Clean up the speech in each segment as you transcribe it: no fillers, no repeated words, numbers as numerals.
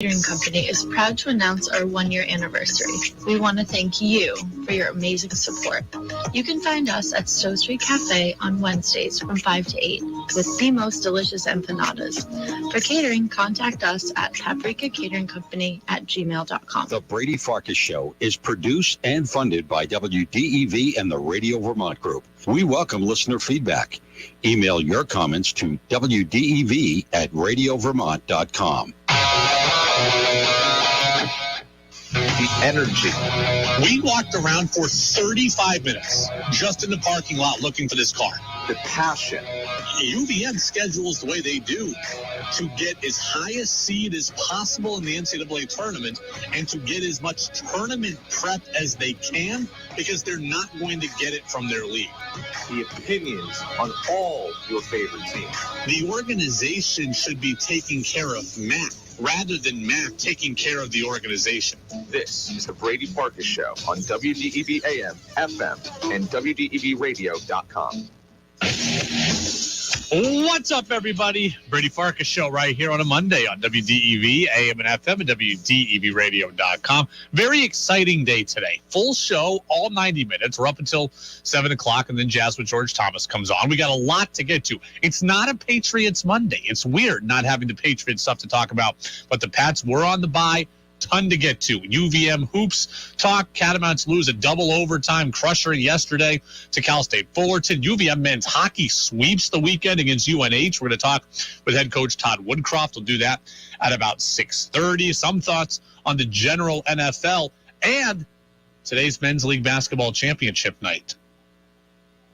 Catering Company is proud to announce our 1-year anniversary. We want to thank you for your amazing support. You can find us at Stowe Street Cafe on Wednesdays from 5 to 8 with the most delicious empanadas. For catering, contact us at paprikacateringcompany@gmail.com. The Brady Farkas Show is produced and funded by WDEV and the Radio Vermont Group. We welcome listener feedback. Email your comments to wdev@radiovermont.com. The energy. We walked around for 35 minutes just in the parking lot looking for this car. The passion. UVM schedules the way they do to get as high a seed as possible in the NCAA tournament and to get as much tournament prep as they can because they're not going to get it from their league. The opinions on all your favorite teams. The organization should be taking care of Matt rather than Matt taking care of the organization. This is the Brady Farkas Show on WDEV AM, FM, and WDEVradio.com. What's up, everybody? Brady Farkas Show right here on a Monday on WDEV AM and FM and WDEVradio.com. Very exciting day today. Full show, all 90 minutes. We're up until 7 o'clock, and then Jazz with George Thomas comes on. We got a lot to get to. It's not a Patriots Monday. It's weird not having the Patriots stuff to talk about, but the Pats were on the bye. Ton to get to. UVM hoops talk. Catamounts lose a double overtime crusher yesterday to Cal State Fullerton. UVM men's hockey sweeps the weekend against UNH. We're going to talk with head coach Todd Woodcroft. We'll do that at about 6:30. Some thoughts on the general NFL and today's men's league basketball championship night.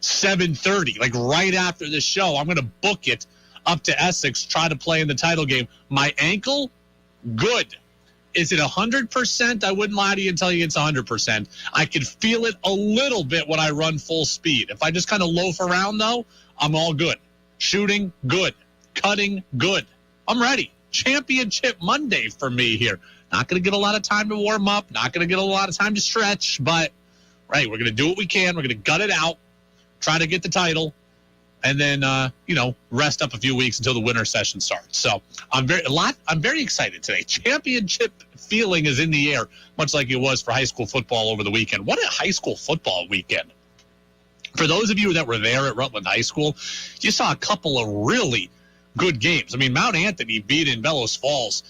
7:30, like right after the show. I'm going to book it up to Essex, try to play in the title game. My ankle, good. Is it 100%? I wouldn't lie to you and tell you it's 100%. I can feel it a little bit when I run full speed. If I just kind of loaf around, though, I'm all good. Shooting, good. Cutting, good. I'm ready. Championship Monday for me here. Not going to get a lot of time to warm up. Not going to get a lot of time to stretch. But, right, we're going to do what we can. We're going to gut it out. Try to get the title. And then, rest up a few weeks until the winter session starts. So I'm very excited today. Championship feeling is in the air, much like it was for high school football over the weekend. What a high school football weekend. For those of you that were there at Rutland High School, you saw a couple of really good games. I mean, Mount Anthony beat in Bellows Falls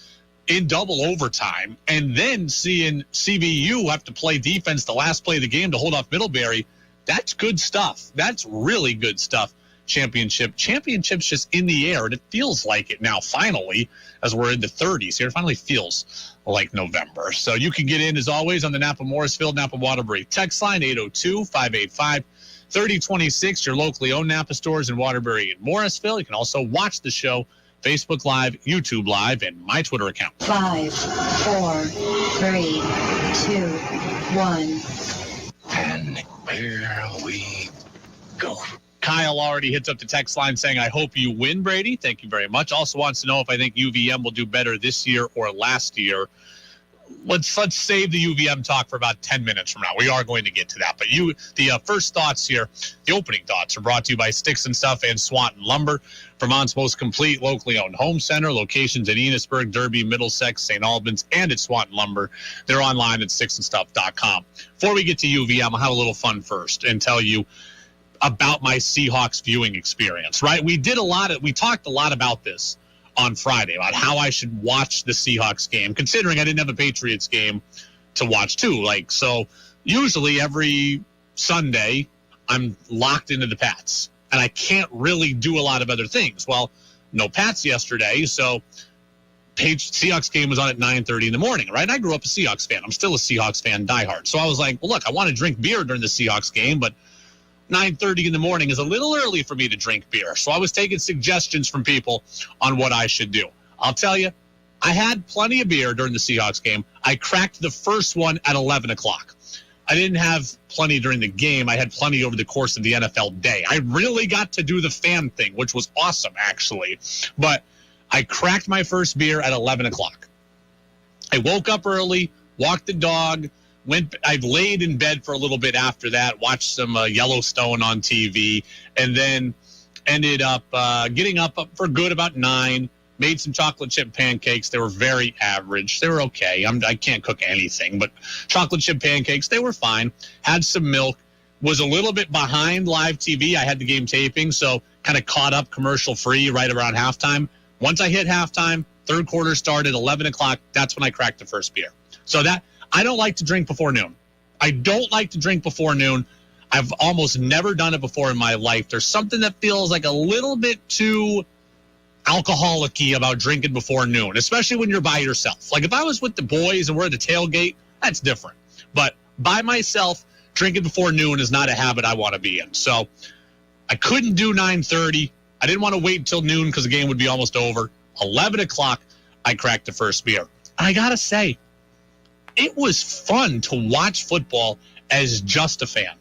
in double overtime, and then seeing CVU have to play defense the last play of the game to hold off Middlebury. That's good stuff. That's really good stuff. Championship's just in the air, and it feels like it now finally as we're in the 30s here. It finally feels like November. So you can get in, as always, on the Napa Morrisville, Napa Waterbury text line, 802-585-3026, your locally owned Napa stores in Waterbury and Morrisville. You can also watch the show Facebook Live, YouTube Live, and my Twitter account. 5, 4, 3, 2, 1. And here we go. Kyle already hits up the text line saying, I hope you win, Brady. Thank you very much. Also wants to know if I think UVM will do better this year or last year. Let's save the UVM talk for about 10 minutes from now. We are going to get to that. But the first thoughts here, the opening thoughts, are brought to you by Sticks and Stuff and Swanton Lumber, Vermont's most complete locally owned home center. Locations in Enosburg, Derby, Middlesex, St. Albans, and at Swanton Lumber. They're online at sticksandstuff.com. Before we get to UVM, I'll have a little fun first and tell you about my Seahawks viewing experience, right? We talked a lot about this on Friday, about how I should watch the Seahawks game, considering I didn't have a Patriots game to watch too. So usually every Sunday I'm locked into the Pats, and I can't really do a lot of other things. Well, no Pats yesterday, so Seahawks game was on at 9:30 in the morning, right? And I grew up a Seahawks fan. I'm still a Seahawks fan, diehard. So I was like, well, look, I want to drink beer during the Seahawks game, but 9:30 in the morning is a little early for me to drink beer. So I was taking suggestions from people on what I should do. I'll tell you, I had plenty of beer during the Seahawks game. I cracked the first one at 11 o'clock. I didn't have plenty during the game. I had plenty over the course of the NFL day. I really got to do the fan thing, which was awesome, actually. But I cracked my first beer at 11 o'clock. I woke up early, walked the dog, I laid in bed for a little bit after that, watched some Yellowstone on TV, and then ended up getting up for good about 9, made some chocolate chip pancakes. They were very average. They were okay. I can't cook anything, but chocolate chip pancakes, they were fine. Had some milk. Was a little bit behind live TV. I had the game taping, so kind of caught up commercial-free right around halftime. Once I hit halftime, third quarter started, 11 o'clock, that's when I cracked the first beer. So that I don't like to drink before noon. I don't like to drink before noon. I've almost never done it before in my life. There's something that feels like a little bit too alcoholic-y about drinking before noon, especially when you're by yourself. Like if I was with the boys and we're at the tailgate, that's different. But by myself, drinking before noon is not a habit I want to be in. So I couldn't do 9:30. I didn't want to wait until noon because the game would be almost over. 11 o'clock, I cracked the first beer. And I got to say, it was fun to watch football as just a fan.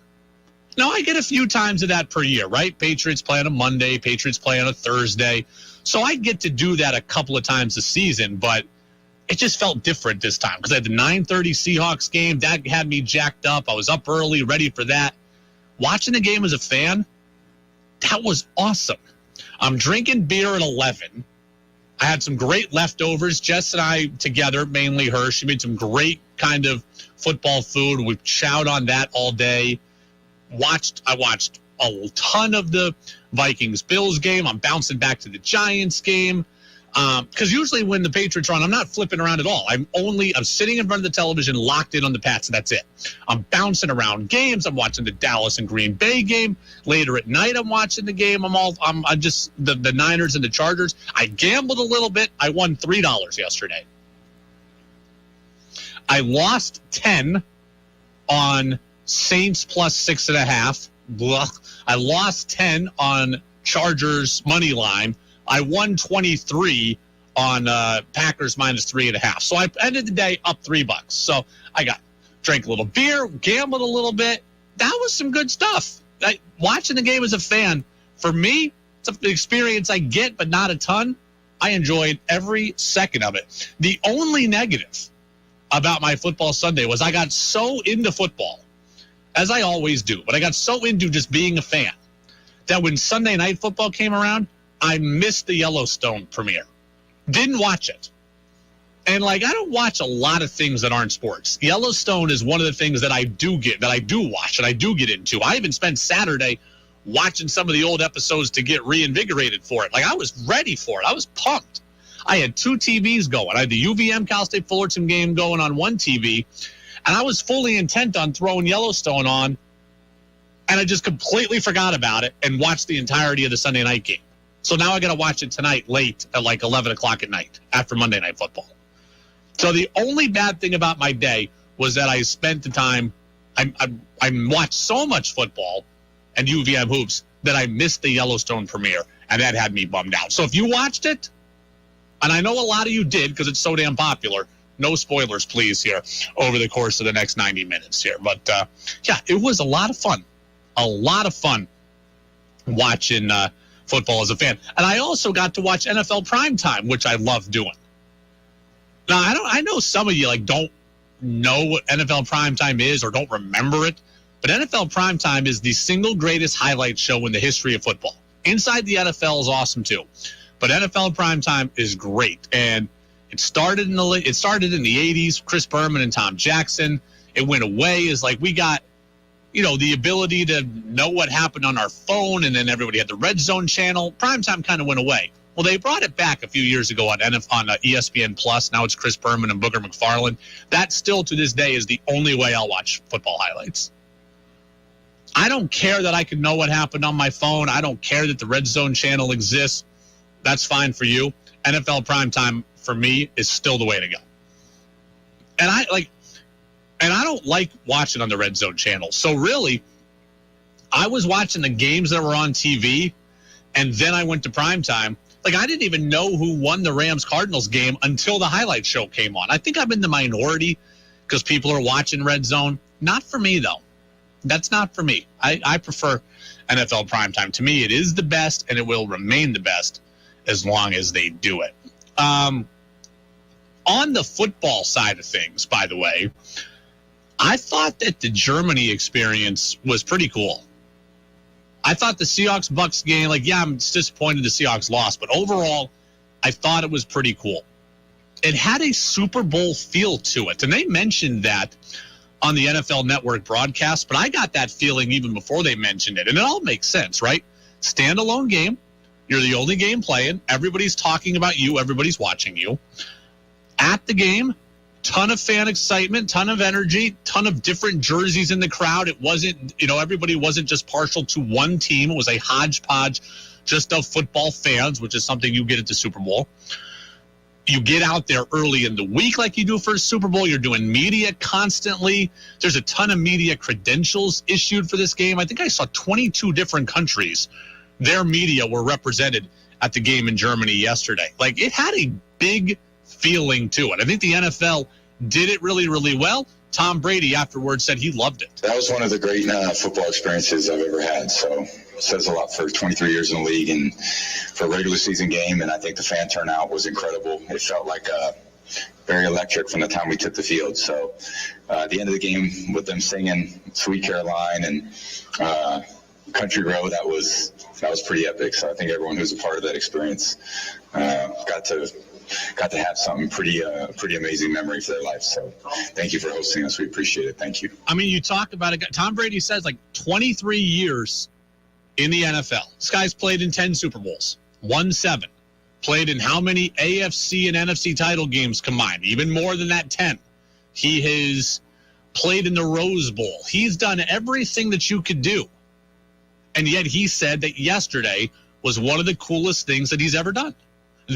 Now, I get a few times of that per year, right? Patriots play on a Monday, Patriots play on a Thursday. So I get to do that a couple of times a season, but it just felt different this time because I had the 9:30 Seahawks game. That had me jacked up. I was up early, ready for that. Watching the game as a fan, that was awesome. I'm drinking beer at 11. I had some great leftovers. Jess and I together, mainly her. She made some great kind of football food. We chowed on that all day. I watched a ton of the Vikings-Bills game. I'm bouncing back to the Giants game. Because usually when the Patriots are on, I'm not flipping around at all. I'm sitting in front of the television, locked in on the Pats, and that's it. I'm bouncing around games. I'm watching the Dallas and Green Bay game. Later at night, I'm watching the game. I'm just the Niners and the Chargers. I gambled a little bit. I won $3 yesterday. I lost 10 on Saints plus 6.5. Blah. I lost 10 on Chargers money line. I won 23 on Packers minus 3.5. So I ended the day up $3. So I drank a little beer, gambled a little bit. That was some good stuff. Watching the game as a fan, for me, it's an experience I get, but not a ton. I enjoyed every second of it. The only negative about my football Sunday was I got so into football, as I always do, but I got so into just being a fan that when Sunday Night Football came around, I missed the Yellowstone premiere. Didn't watch it. And I don't watch a lot of things that aren't sports. Yellowstone is one of the things that I do watch and I do get into. I even spent Saturday watching some of the old episodes to get reinvigorated for it. I was ready for it. I was pumped. I had two TVs going. I had the UVM Cal State Fullerton game going on one TV, and I was fully intent on throwing Yellowstone on, and I just completely forgot about it and watched the entirety of the Sunday night game. So now I got to watch it tonight late at 11 o'clock at night after Monday Night Football. So the only bad thing about my day was that I spent the time, I watched so much football and UVM hoops that I missed the Yellowstone premiere, and that had me bummed out. So if you watched it, and I know a lot of you did because it's so damn popular, no spoilers, please, here over the course of the next 90 minutes here. But, yeah, it was a lot of fun. A lot of fun watching football as a fan. And I also got to watch NFL Primetime, which I love doing. Now, I know some of you don't know what NFL Primetime is or don't remember it, but NFL Primetime is the single greatest highlight show in the history of football. Inside the NFL is awesome too, but NFL Primetime is great. And it started in the 80s, Chris Berman and Tom Jackson. It went away as we got the ability to know what happened on our phone, and then everybody had the Red Zone channel. Primetime kind of went away. Well, they brought it back a few years ago on ESPN Plus. Now it's Chris Berman and Booger McFarland. That still to this day is the only way I'll watch football highlights. I don't care that I can know what happened on my phone. I don't care that the Red Zone channel exists. That's fine for you. NFL Primetime for me is still the way to go. And I don't like watching on the Red Zone channel. So really, I was watching the games that were on TV, and then I went to primetime. I didn't even know who won the Rams-Cardinals game until the highlight show came on. I think I'm in the minority because people are watching Red Zone. Not for me, though. That's not for me. I prefer NFL Primetime. To me, it is the best, and it will remain the best as long as they do it. On the football side of things, by the way, I thought that the Germany experience was pretty cool. I thought the Seahawks-Bucks game, I'm disappointed the Seahawks lost, but overall, I thought it was pretty cool. It had a Super Bowl feel to it, and they mentioned that on the NFL Network broadcast, but I got that feeling even before they mentioned it, and it all makes sense, right? Standalone game. You're the only game playing. Everybody's talking about you. Everybody's watching you. At the game, ton of fan excitement, ton of energy, ton of different jerseys in the crowd. It wasn't, everybody wasn't just partial to one team. It was a hodgepodge just of football fans, which is something you get at the Super Bowl. You get out there early in the week like you do for a Super Bowl. You're doing media constantly. There's a ton of media credentials issued for this game. I think I saw 22 different countries. Their media were represented at the game in Germany yesterday. Like, it had a big feeling to it. I think the NFL did it really, really well. Tom Brady afterwards said he loved it. That was one of the great football experiences I've ever had. So it says a lot for 23 years in the league and for a regular season game. And I think the fan turnout was incredible. It felt like very electric from the time we took the field. So at the end of the game with them singing Sweet Caroline and Country Road, that was pretty epic. So I think everyone who's a part of that experience got to have something pretty amazing memory for their life. So thank you for hosting us. We appreciate it. Thank you. I mean, you talk about it. Tom Brady says 23 years in the NFL. This guy's played in 10 Super Bowls, won 7. Played in how many AFC and NFC title games combined? Even more than that, 10. He has played in the Rose Bowl. He's done everything that you could do. And yet he said that yesterday was one of the coolest things that he's ever done.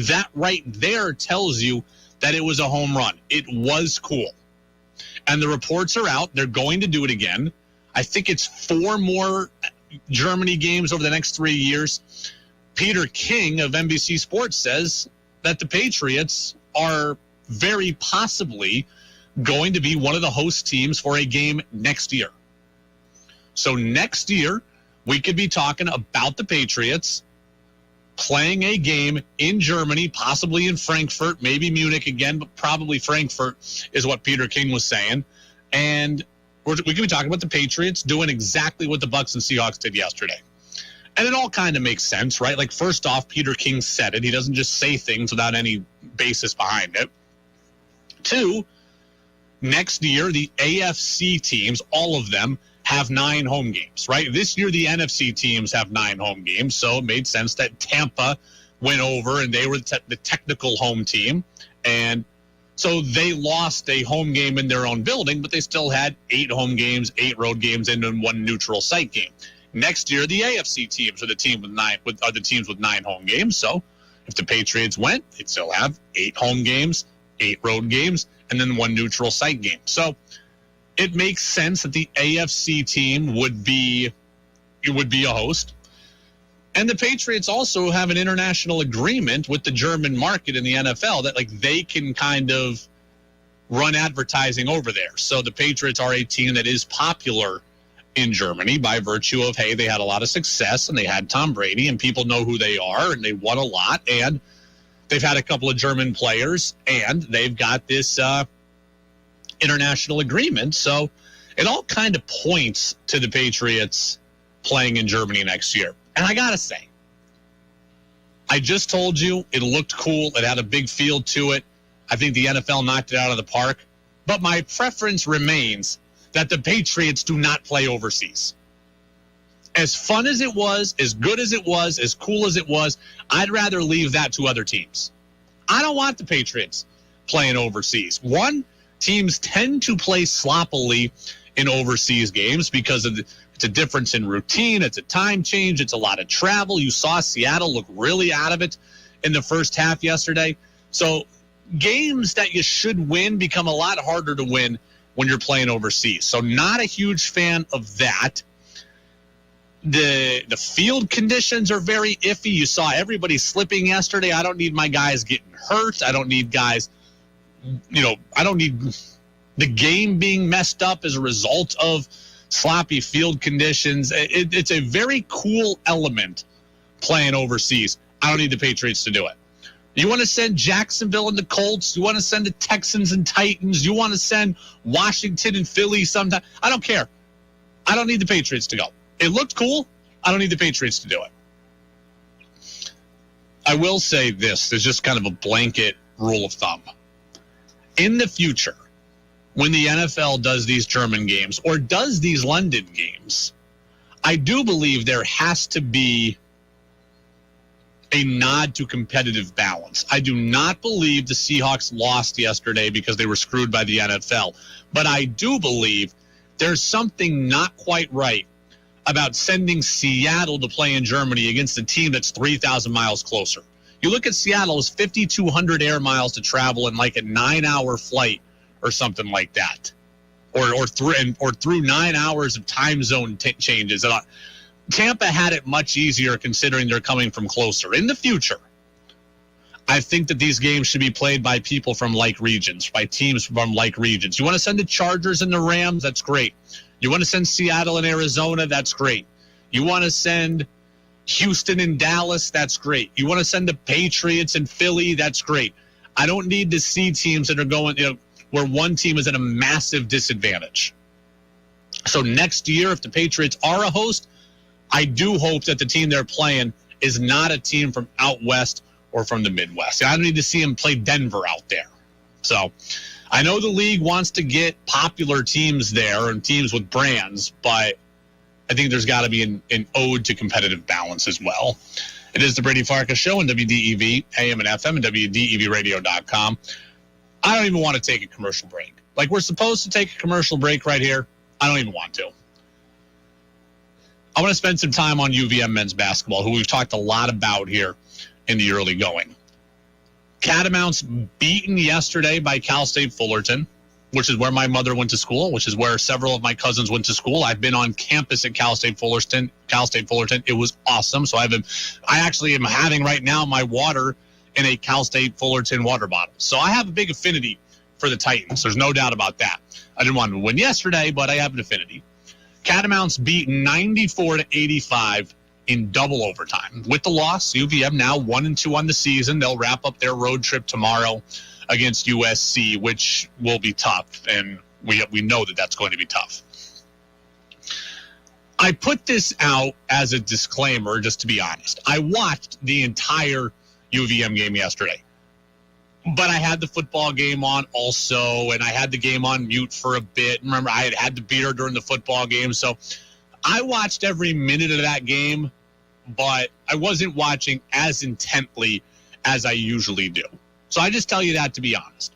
That right there tells you that it was a home run. It was cool. And the reports are out. They're going to do it again. I think it's 4 more Germany games over the next 3 years. Peter King of NBC Sports says that the Patriots are very possibly going to be one of the host teams for a game next year. So next year, we could be talking about the Patriots playing a game in Germany, possibly in Frankfurt, maybe Munich again, but probably Frankfurt is what Peter King was saying. And we could be talking about the Patriots doing exactly what the Bucs and Seahawks did yesterday. And it all kind of makes sense, right? Like, first off, Peter King said it. He doesn't just say things without any basis behind it. 2, next year, the AFC teams, all of them, have 9 home games, right? This year, the NFC teams have 9 home games, so it made sense that Tampa went over and they were the technical home team. And so they lost a home game in their own building, but they still had 8 home games, 8 road games, and then 1 neutral site game. Next year, the AFC teams are the teams with 9 home games. So if the Patriots went, they'd still have 8 home games, 8 road games, and then 1 neutral site game. So it makes sense that the AFC team would be a host. And the Patriots also have an international agreement with the German market in the NFL that they can kind of run advertising over there. So the Patriots are a team that is popular in Germany by virtue of, hey, they had a lot of success and they had Tom Brady and people know who they are and they won a lot and they've had a couple of German players and they've got this international agreement. So it all kind of points to the Patriots playing in Germany next year. And I got to say, I just told you it looked cool. It had a big feel to it. I think the NFL knocked it out of the park. But my preference remains that the Patriots do not play overseas. As fun as it was, as good as it was, as cool as it was, I'd rather leave that to other teams. I don't want the Patriots playing overseas. One, teams tend to play sloppily in overseas games because of it's a difference in routine. It's a time change. It's a lot of travel. You saw Seattle look really out of it in the first half yesterday. So games that you should win become a lot harder to win when you're playing overseas. So not a huge fan of that. The field conditions are very iffy. You saw everybody slipping yesterday. I don't need my guys getting hurt. I don't need guys, I don't need the game being messed up as a result of sloppy field conditions. It's a very cool element playing overseas. I don't need the Patriots to do it. You want to send Jacksonville and the Colts? You want to send the Texans and Titans? You want to send Washington and Philly sometime? I don't care. I don't need the Patriots to go. It looked cool. I don't need the Patriots to do it. I will say this. There's just kind of a blanket rule of thumb. In the future, when the NFL does these German games or does these London games, I do believe there has to be a nod to competitive balance. I do not believe the Seahawks lost yesterday because they were screwed by the NFL, but I do believe there's something not quite right about sending Seattle to play in Germany against a team that's 3,000 miles closer. You look at Seattle, it's 5,200 air miles to travel in like a 9-hour flight or something like that, or through 9 hours of time zone changes. Tampa had it much easier considering they're coming from closer. In the future, I think that these games should be played by people from like regions, by teams from like regions. You want to send the Chargers and the Rams? That's great. You want to send Seattle and Arizona? That's great. You want to send Houston and Dallas? That's great. You want to send the Patriots and Philly? That's great. I don't need to see teams that are going, where one team is at a massive disadvantage. So next year, if the Patriots are a host, I do hope that the team they're playing is not a team from out west or from the Midwest. I don't need to see them play Denver out there. So I know the league wants to get popular teams there and teams with brands, but I think there's got to be an ode to competitive balance as well. It is the Brady Farkas Show on WDEV, AM and FM, and WDEVradio.com. I don't even want to take a commercial break. Like we're supposed to take a commercial break right here. I don't even want to. I want to spend some time on UVM Men's Basketball, who we've talked a lot about here in the early going. Catamounts beaten yesterday by Cal State Fullerton, which is where my mother went to school, which is where several of my cousins went to school. I've been on campus at Cal State Fullerton. It was awesome. So I actually am having right now my water in a Cal State Fullerton water bottle. So I have a big affinity for the Titans. There's no doubt about that. I didn't want to win yesterday, but I have an affinity. Catamounts beat 94-85 in double overtime. With the loss, UVM now 1-2 on the season. They'll wrap up their road trip tomorrow against USC, which will be tough, and we know that that's going to be tough. I put this out as a disclaimer, just to be honest. I watched the entire UVM game yesterday, but I had the football game on also, and I had the game on mute for a bit. Remember, I had the beer during the football game, so I watched every minute of that game, but I wasn't watching as intently as I usually do. So I just tell you that to be honest.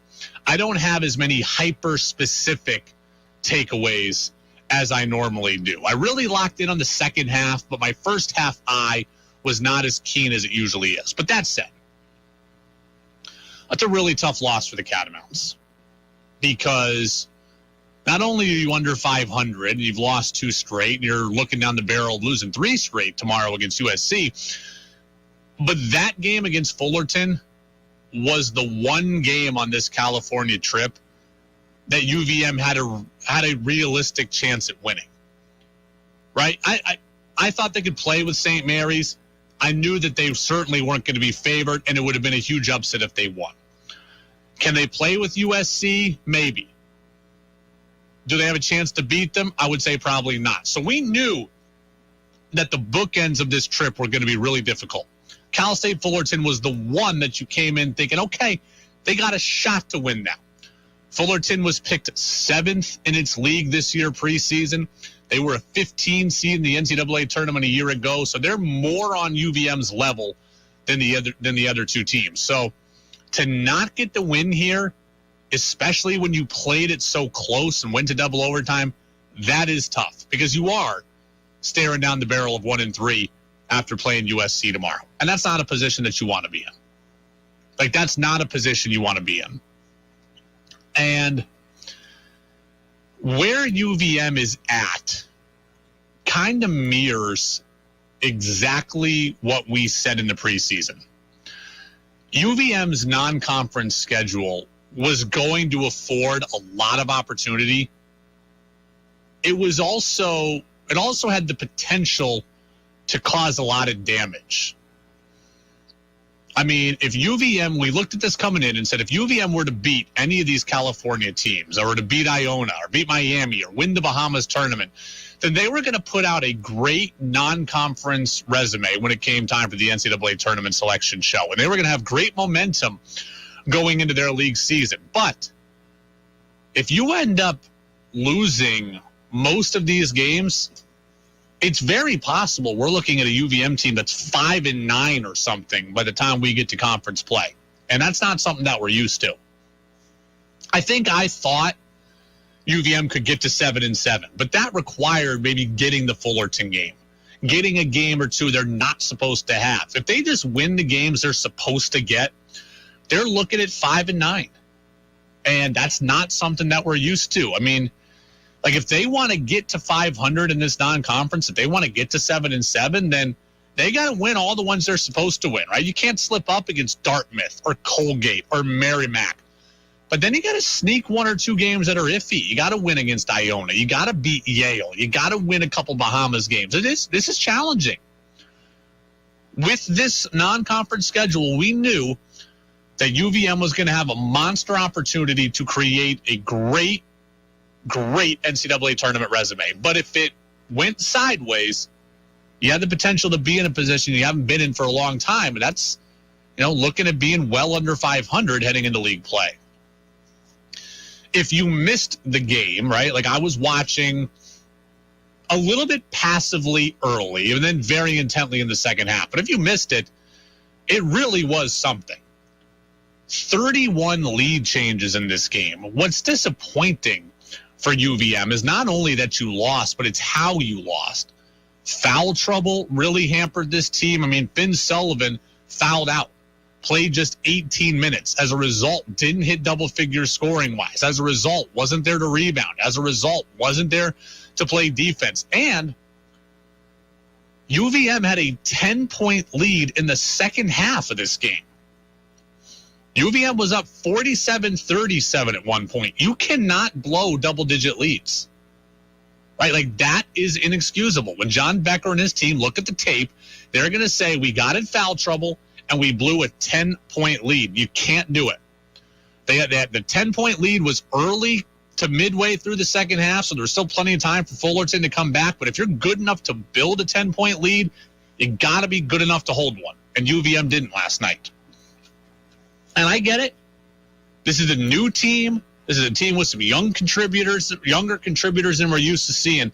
I don't have as many hyper-specific takeaways as I normally do. I really locked in on the second half, but my first half eye was not as keen as it usually is. But that said, that's a really tough loss for the Catamounts, because not only are you under 500 and you've lost 2 straight and you're looking down the barrel of losing 3 straight tomorrow against USC, but that game against Fullerton was the one game on this California trip that UVM had a realistic chance at winning. Right? I thought they could play with St. Mary's. I knew that they certainly weren't going to be favored, and it would have been a huge upset if they won. Can they play with USC? Maybe. Do they have a chance to beat them? I would say probably not. So we knew that the bookends of this trip were going to be really difficult. Cal State Fullerton was the one that you came in thinking, okay, they got a shot to win now. Fullerton was picked 7th in its league this year preseason. They were a 15 seed in the NCAA tournament a year ago, so they're more on UVM's level than the other 2 teams. So to not get the win here, especially when you played it so close and went to double overtime, that is tough, because you are staring down the barrel of 1-3 after playing USC tomorrow. And that's not a position that you want to be in. Like, that's not a position you want to be in. And where UVM is at kind of mirrors exactly what we said in the preseason. UVM's non-conference schedule was going to afford a lot of opportunity. It also had the potential to cause a lot of damage. I mean, if UVM, we looked at this coming in and said, if UVM were to beat any of these California teams, or to beat Iona, or beat Miami, or win the Bahamas tournament, then they were going to put out a great non-conference resume when it came time for the NCAA tournament selection show. And they were going to have great momentum going into their league season. But if you end up losing most of these games, it's very possible we're looking at a UVM team that's 5-9 or something by the time we get to conference play. And that's not something that we're used to. I thought UVM could get to 7-7, but that required maybe getting the Fullerton game, getting a game or two they're not supposed to have. If they just win the games they're supposed to get, they're looking at 5-9. And that's not something that we're used to. I mean, like, if they want to get to 500 in this non-conference, if they want to get to 7-7, then they got to win all the ones they're supposed to win, right? You can't slip up against Dartmouth or Colgate or Merrimack. But then you got to sneak one or two games that are iffy. You got to win against Iona. You got to beat Yale. You got to win a couple Bahamas games. This is challenging. With this non-conference schedule, we knew that UVM was going to have a monster opportunity to create a great NCAA tournament resume. But if it went sideways, you had the potential to be in a position you haven't been in for a long time. And that's, looking at being well under 500 heading into league play. If you missed the game, right? Like, I was watching a little bit passively early and then very intently in the second half. But if you missed it, it really was something. 31 lead changes in this game. What's disappointing for UVM is not only that you lost, but it's how you lost. Foul trouble really hampered this team. I mean, Finn Sullivan fouled out, played just 18 minutes. As a result, didn't hit double figures scoring-wise. As a result, wasn't there to rebound. As a result, wasn't there to play defense. And UVM had a 10-point lead in the second half of this game. UVM was up 47-37 at one point. You cannot blow double-digit leads, right? Like, that is inexcusable. When John Becker and his team look at the tape, they're going to say, we got in foul trouble and we blew a 10-point lead. You can't do it. The 10-point lead was early to midway through the second half, so there was still plenty of time for Fullerton to come back. But if you're good enough to build a 10-point lead, you got to be good enough to hold one. And UVM didn't last night. And I get it. This is a new team. This is a team with some younger contributors than we're used to seeing.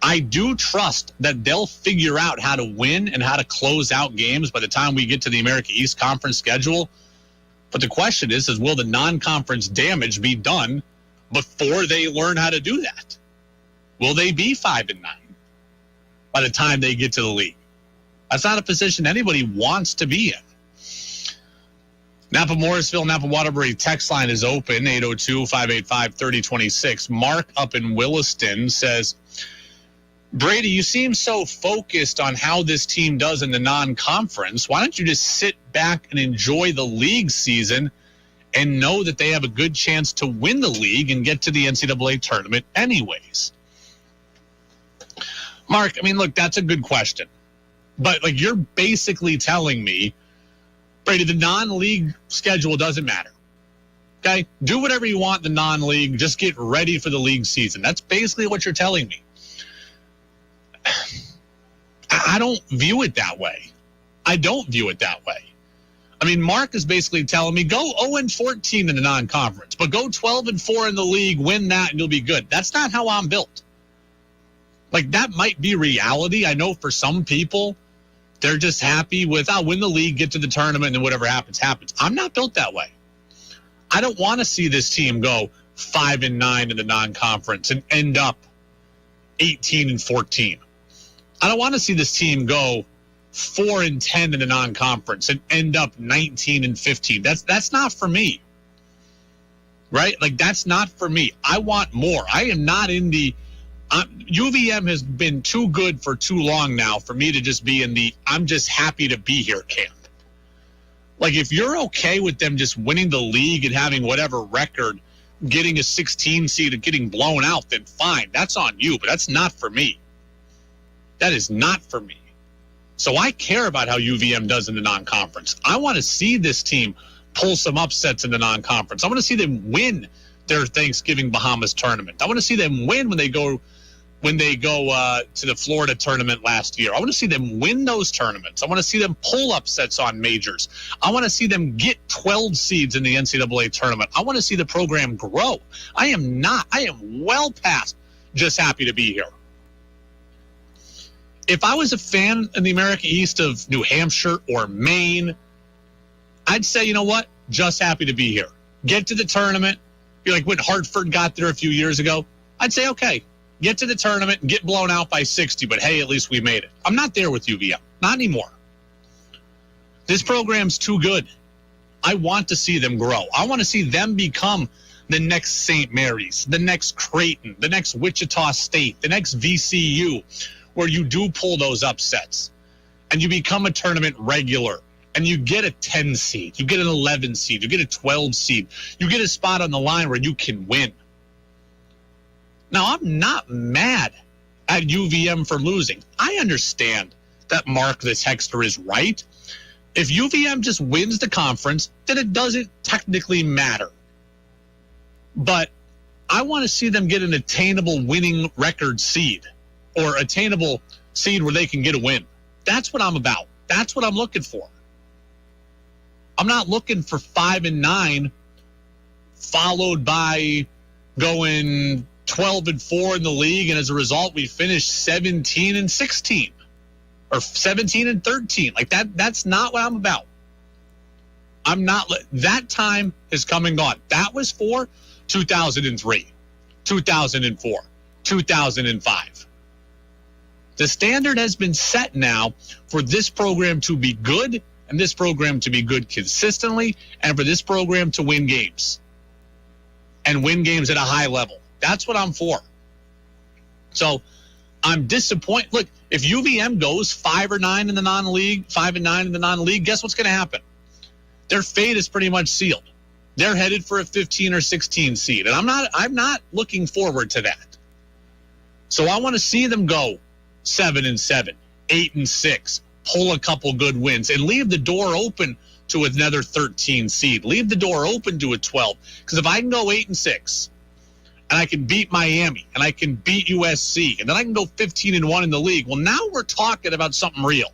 I do trust that they'll figure out how to win and how to close out games by the time we get to the America East Conference schedule. But the question is will the non-conference damage be done before they learn how to do that? Will they be 5-9 by the time they get to the league? That's not a position anybody wants to be in. Napa Morrisville, Napa Waterbury text line is open, 802-585-3026. Mark up in Williston says, Brady, you seem so focused on how this team does in the non-conference. Why don't you just sit back and enjoy the league season and know that they have a good chance to win the league and get to the NCAA tournament anyways? Mark, I mean, look, that's a good question. But, like, you're basically telling me, Brady, the non-league schedule doesn't matter. Okay? Do whatever you want in the non-league. Just get ready for the league season. That's basically what you're telling me. I don't view it that way. I mean, Mark is basically telling me, go 0-14 in the non-conference, but go 12-4 in the league, win that, and you'll be good. That's not how I'm built. Like, that might be reality. I know for some people, they're just happy with, I'll win the league, get to the tournament, and whatever happens, happens. I'm not built that way. I don't want to see this team go 5-9 in the non-conference and end up 18-14. I don't want to see this team go 4-10 in the non-conference and end up 19-15. That's not for me. Right? Like, that's not for me. I want more. I am not in the UVM has been too good for too long now for me to just be in the I'm just happy to be here camp. Like, if you're okay with them just winning the league and having whatever record, getting a 16 seed and getting blown out, then fine. That's on you, but that's not for me. That is not for me. So I care about how UVM does in the non-conference. I want to see this team pull some upsets in the non-conference. I want to see them win their Thanksgiving Bahamas tournament. I want to see them win when they go to the Florida tournament last year. I want to see them win those tournaments. I want to see them pull upsets on majors. I want to see them get 12 seeds in the NCAA tournament. I want to see the program grow. I am well past just happy to be here. If I was a fan in the America East of New Hampshire or Maine, I'd say, you know what? Just happy to be here. Get to the tournament. You're like when Hartford got there a few years ago. I'd say, okay, get to the tournament and get blown out by 60, but hey, at least we made it. I'm not there with UVM. Not anymore. This program's too good. I want to see them grow. I want to see them become the next St. Mary's, the next Creighton, the next Wichita State, the next VCU, where you do pull those upsets and you become a tournament regular and you get a 10 seed, you get an 11 seed, you get a 12 seed, you get a spot on the line where you can win. Now, I'm not mad at UVM for losing. I understand that Mark the Texter is right. If UVM just wins the conference, then it doesn't technically matter. But I want to see them get an attainable winning record seed or attainable seed where they can get a win. That's what I'm about. That's what I'm looking for. I'm not looking for 5-9 followed by going 12-4 in the league, and as a result, we finished 17-16 or 17-13. Like that's not what I'm about. I'm not. That time has come and gone. That was for 2003, 2004, 2005. The standard has been set now for this program to be good and this program to be good consistently and for this program to win games and win games at a high level. That's what I'm for. So I'm disappointed. Look, if UVM goes 5-9 in the non-league, 5-9 in the non-league, guess what's going to happen? Their fate is pretty much sealed. They're headed for a 15 or 16 seed, and I'm not looking forward to that. So I want to see them go 7-7, 8-6, pull a couple good wins, and leave the door open to another 13 seed. Leave the door open to a 12. Because if I can go 8-6, and I can beat Miami, and I can beat USC, and then I can go 15-1 in the league, well, now we're talking about something real.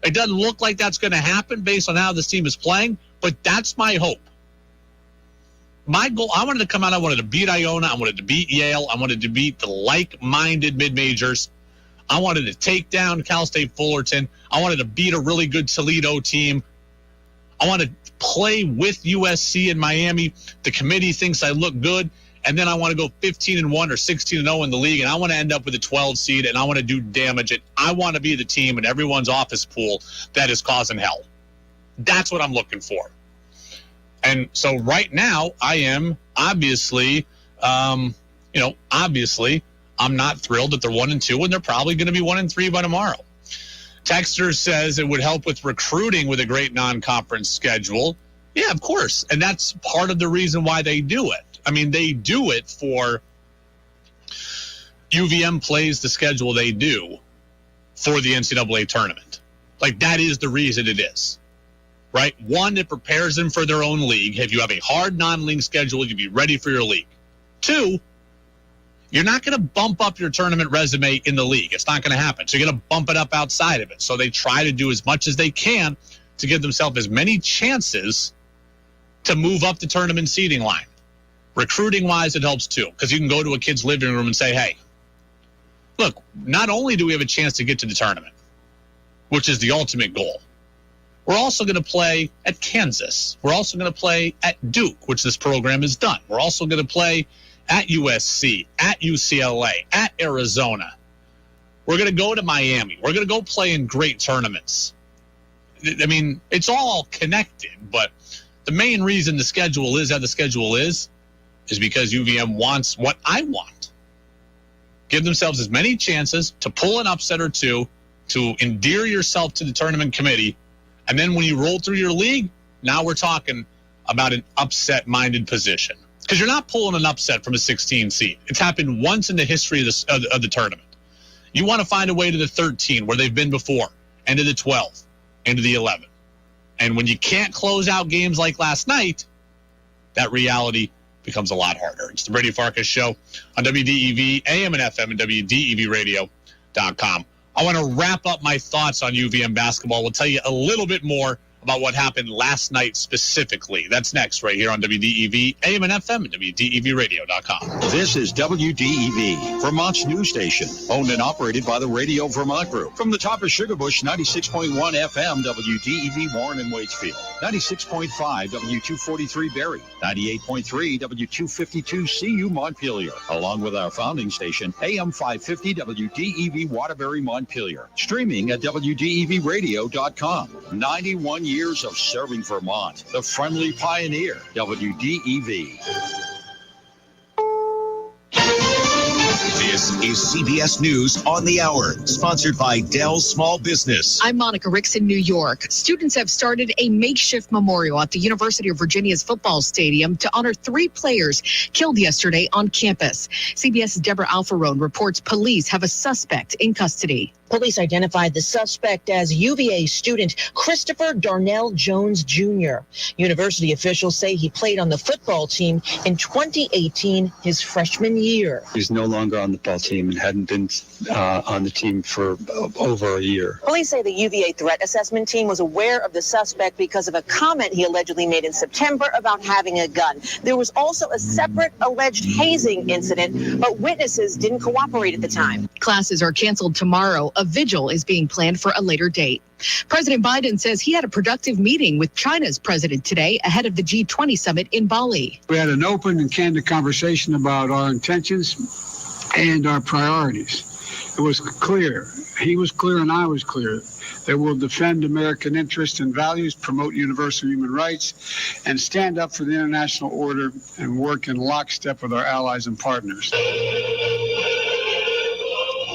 It doesn't look like that's going to happen based on how this team is playing, but that's my hope. My goal, I wanted to come out, I wanted to beat Iona, I wanted to beat Yale, I wanted to beat the like-minded mid-majors. I wanted to take down Cal State Fullerton. I wanted to beat a really good Toledo team. I want to play with USC and Miami. The committee thinks I look good. And then I want to go 15-1 or 16-0 in the league, and I want to end up with a 12 seed, and I want to do damage. And I want to be the team in everyone's office pool that is causing hell. That's what I'm looking for. And so right now, I am obviously, I'm not thrilled that they're 1-2, and they're probably going to be 1-3 by tomorrow. Texter says it would help with recruiting with a great non-conference schedule. Yeah, of course. And that's part of the reason why they do it. I mean, they do it for UVM plays the schedule they do for the NCAA tournament. Like, that is the reason it is, right? One, it prepares them for their own league. If you have a hard non-league schedule, you'll be ready for your league. Two, you're not going to bump up your tournament resume in the league. It's not going to happen. So you're going to bump it up outside of it. So they try to do as much as they can to give themselves as many chances to move up the tournament seeding line. Recruiting-wise, it helps too, because you can go to a kid's living room and say, hey, look, not only do we have a chance to get to the tournament, which is the ultimate goal, we're also going to play at Kansas. We're also going to play at Duke, which this program has done. We're also going to play at USC, at UCLA, at Arizona. We're going to go to Miami. We're going to go play in great tournaments. I mean, it's all connected, but the main reason the schedule is how the schedule is because UVM wants what I want. Give themselves as many chances to pull an upset or two, to endear yourself to the tournament committee, and then when you roll through your league, now we're talking about an upset-minded position. Because you're not pulling an upset from a 16 seed. It's happened once in the history of the tournament. You want to find a way to the 13 where they've been before into the 12th, into the 11th. And when you can't close out games like last night, that reality becomes a lot harder. It's the Brady Farkas Show on WDEV, AM and FM, and WDEVradio.com. I want to wrap up my thoughts on UVM basketball. We'll tell you a little bit more about what happened last night specifically. That's next right here on WDEV, AM and FM, and WDEVradio.com. This is WDEV, Vermont's news station, owned and operated by the Radio Vermont Group. From the top of Sugarbush, 96.1 FM, WDEV Warren and Waitsfield, 96.5 W243 Barrie, 98.3 W252 CU Montpelier, along with our founding station, AM 550 WDEV Waterbury Montpelier. Streaming at WDEVradio.com. 91 years of serving Vermont. The friendly pioneer, WDEV. This is CBS News on the Hour, sponsored by Dell Small Business. I'm Monica Ricks in New York. Students have started a makeshift memorial at the University of Virginia's football stadium to honor 3 players killed yesterday on campus. CBS's Deborah Alfarone reports police have a suspect in custody. Police identified the suspect as UVA student Christopher Darnell Jones Jr. University officials say he played on the football team in 2018, his freshman year. He's no longer on the football team and hadn't been on the team for over a year. Police say the UVA threat assessment team was aware of the suspect because of a comment he allegedly made in September about having a gun. There was also a separate alleged hazing incident, but witnesses didn't cooperate at the time. Classes are canceled tomorrow. A vigil is being planned for a later date. President Biden says he had a productive meeting with China's president today ahead of the G20 summit in Bali. We had an open and candid conversation about our intentions and our priorities. It was clear. He was clear and I was clear that we'll defend American interests and values, promote universal human rights, and stand up for the international order and work in lockstep with our allies and partners.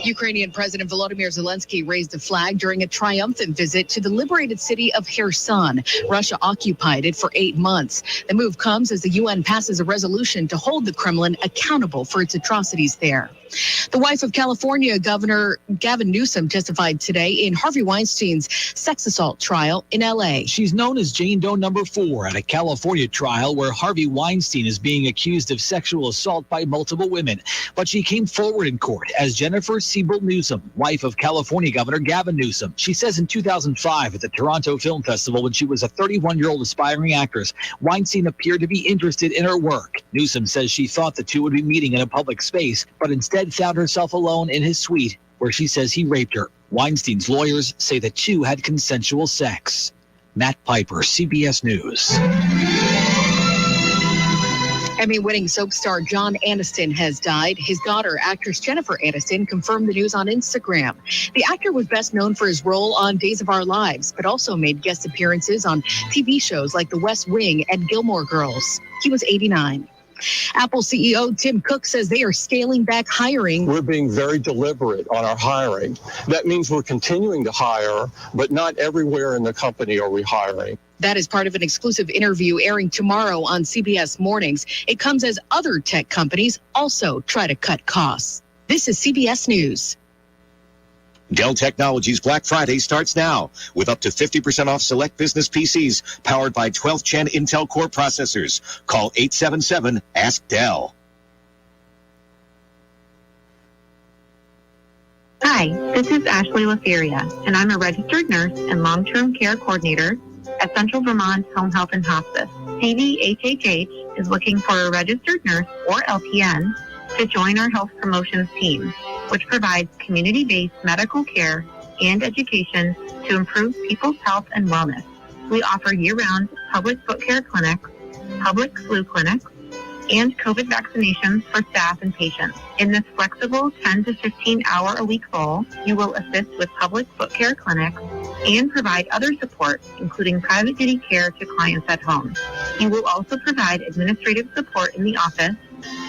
Ukrainian President Volodymyr Zelensky raised a flag during a triumphant visit to the liberated city of Kherson. Russia occupied it for 8 months. The move comes as the UN passes a resolution to hold the Kremlin accountable for its atrocities there. The wife of California Governor Gavin Newsom testified today in Harvey Weinstein's sex assault trial in L.A. She's known as Jane Doe number 4 at a California trial where Harvey Weinstein is being accused of sexual assault by multiple women. But she came forward in court as Jennifer Siebel Newsom, wife of California Governor Gavin Newsom. She says in 2005 at the Toronto Film Festival, when she was a 31-year-old aspiring actress, Weinstein appeared to be interested in her work. Newsom says she thought the two would be meeting in a public space, but instead found herself alone in his suite where she says he raped her. Weinstein's lawyers say the two had consensual sex. Matt Piper, CBS News. Emmy-winning soap star John Aniston has died. His daughter, actress Jennifer Aniston, confirmed the news on Instagram. The actor was best known for his role on Days of Our Lives, but also made guest appearances on TV shows like The West Wing and Gilmore Girls. He was 89. Apple CEO Tim Cook says they are scaling back hiring. We're being very deliberate on our hiring. That means we're continuing to hire, but not everywhere in the company are we hiring. That is part of an exclusive interview airing tomorrow on CBS Mornings. It comes as other tech companies also try to cut costs. This is CBS News. Dell Technologies Black Friday starts now with up to 50% off select business PCs powered by 12th Gen Intel Core processors. Call 877-ASK-DELL. Hi, this is Ashley Laferia, and I'm a registered nurse and long-term care coordinator at Central Vermont Home Health and Hospice. CVHHH is looking for a registered nurse or LPN to join our health promotions team, which provides community-based medical care and education to improve people's health and wellness. We offer year-round public foot care clinics, public flu clinics, and COVID vaccinations for staff and patients. In this flexible 10 to 15-hour-a-week role, you will assist with public foot care clinics and provide other support, including private duty care to clients at home. You will also provide administrative support in the office,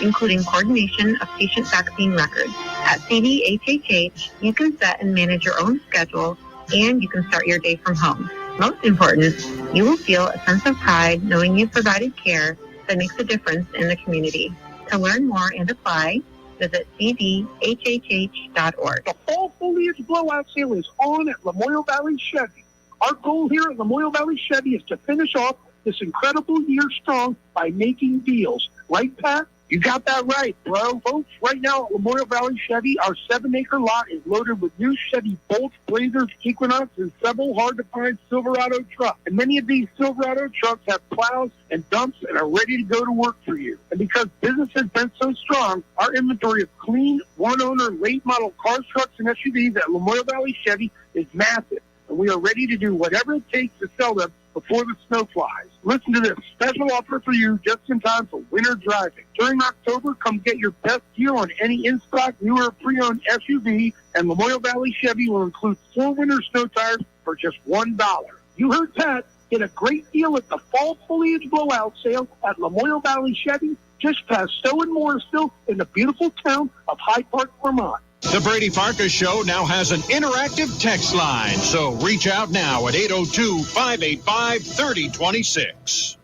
including coordination of patient vaccine records. At CVHHH, you can set and manage your own schedule, and you can start your day from home. Most important, you will feel a sense of pride knowing you've provided care that makes a difference in the community. To learn more and apply, visit cvhhh.org. The fall foliage blowout sale is on at Lamoille Valley Chevy. Our goal here at Lamoille Valley Chevy is to finish off this incredible year strong by making deals. Right, Pat? You got that right, bro. Folks, right now at Lamoille Valley Chevy, our 7-acre lot is loaded with new Chevy Bolts, Blazers, Equinox, and several hard-to-find Silverado trucks. And many of these Silverado trucks have plows and dumps and are ready to go to work for you. And because business has been so strong, our inventory of clean, one-owner, late-model cars, trucks, and SUVs at Lamoille Valley Chevy is massive. And we are ready to do whatever it takes to sell them before the snow flies. Listen to this special offer for you just in time for winter driving. During October, come get your best deal on any in-stock, newer, pre-owned SUV, and Lamoille Valley Chevy will include 4 winter snow tires for just $1. You heard Pat. Get a great deal at the fall foliage blowout sale at Lamoille Valley Chevy, just past Stowe and Morrisville in the beautiful town of Hyde Park, Vermont. The Brady Farkas Show now has an interactive text line, so reach out now at 802-585-3026.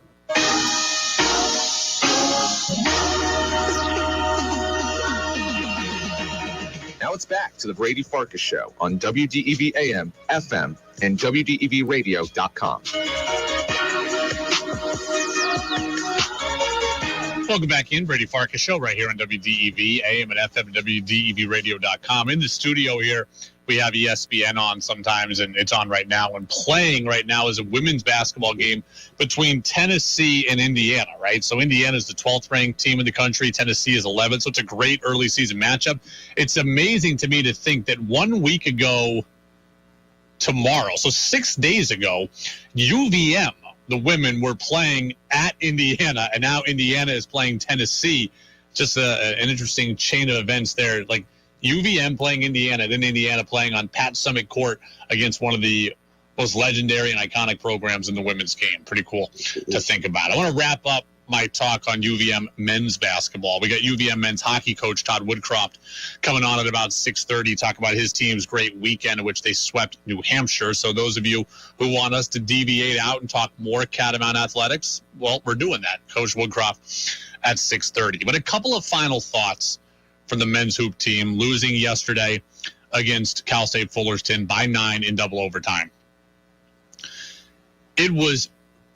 Now it's back to the Brady Farkas Show on WDEV AM, FM, and WDEVradio.com. Welcome back in, Brady Farkas Show right here on WDEV, AM and FM, and WDEVradio.com. In the studio here, we have ESPN on sometimes, and it's on right now. And playing right now is a women's basketball game between Tennessee and Indiana, right? So Indiana is the 12th ranked team in the country. Tennessee is 11th, so it's a great early season matchup. It's amazing to me to think that 1 week ago tomorrow, so 6 days ago, UVM, the women, were playing at Indiana, and now Indiana is playing Tennessee. Just an interesting chain of events there. Like UVM playing Indiana, then Indiana playing on Pat Summitt Court against one of the most legendary and iconic programs in the women's game. Pretty cool to think about. I want to wrap up my talk on UVM Men's Basketball. We got UVM Men's Hockey coach Todd Woodcroft coming on at about 6:30, talk about his team's great weekend in which they swept New Hampshire. So those of you who want us to deviate out and talk more Catamount athletics, well, we're doing that. Coach Woodcroft at 6:30. But a couple of final thoughts from the men's hoop team, losing yesterday against Cal State Fullerton by 9 in double overtime. It was